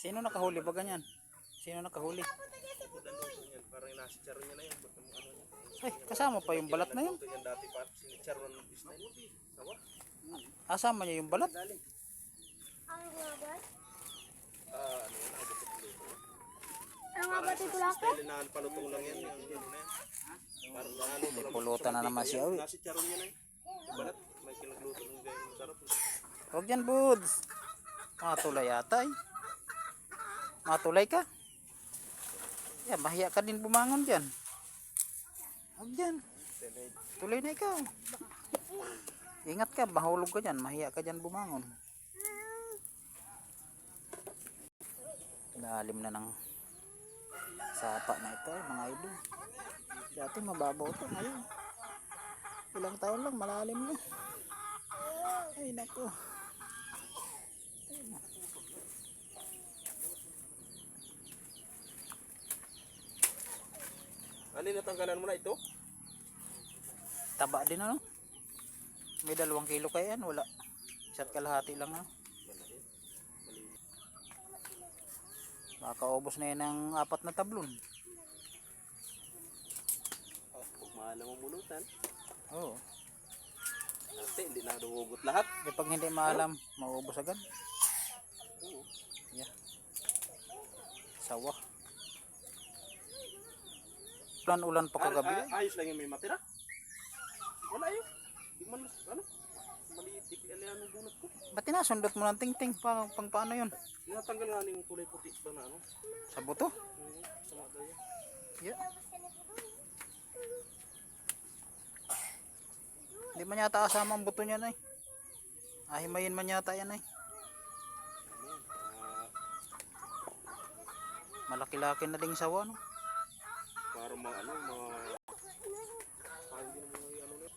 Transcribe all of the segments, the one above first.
Sino nakahuli ba ganyan? Sino nakahuli? Parang nasicharo niya na yun. Ay, kasama pa yung balat na yun. Dati pa sinicharo ng business. Sawa? Asama niya yung balat. Ano yun? Ang nga ba ito lang? Style na palutong lang yan. Parang ano. May pulutan na naman siya. Uy. Nasicharo niya na yun. Balat. May kinagluto ng gayong masarap. Huwag yan, buds. Matulay yata eh. Matulay ka? Yan, mahiya ka din bumangon dyan. Huwag dyan. Tuloy na ikaw. Ingat ka, mahulog ka dyan. Mahiya ka dyan bumangon. Lalim na ng sapa na ito, mga idol. Dati mababaw ito. Ngayon, ilang taon lang, malalim na. Ay, nako. Ano natanggalan mo na ito? Taba din ano? May 2 kilo kaya yan, wala. Isa't kalahati lang ano. Makaubos na yan ng 4 na tablon. Pag maalam ang bulutan. Oo. Dati hindi na dugugot lahat. Pag hindi maalam, mauubos agad. Oo. Yeah. Sawa. Ulan pa kagabi. Ayos lang yung may matira. Wala yun. Di man, ano? Maliit, di kailangan ng bunot ko. Ba't tinasundot mo ng ting-ting? Pang paano yun? Tinatanggal nga yung kulay puti ba na ano? Sa buto? Oo, sa mga daya. Yeah. Hindi man yata kasama ang buto niya na eh. Ahimayin man yata yan eh. Malaki-laki na ding sawa no? Para mga ano, mga... Parang din mo yung ano na.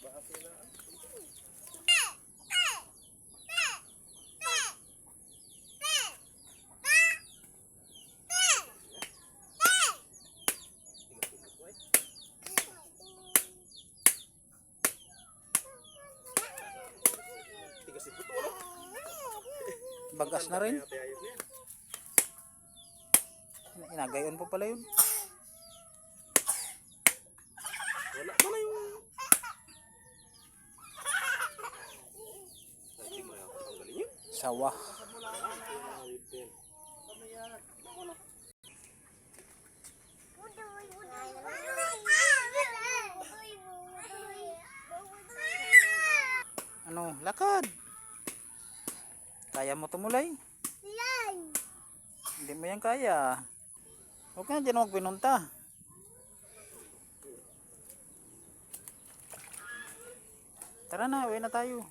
Baka sila. Tigas ito ano? Bagas na rin. Inagayon pa pala yun. Wala pala yung... Hindi mo yung tanggalin yun. Sawa. Ano? Lakad. Kaya mo tumulay? Hindi mo yan kaya. Huwag ka na dyan magpinunta. Tara na, uwi na tayo.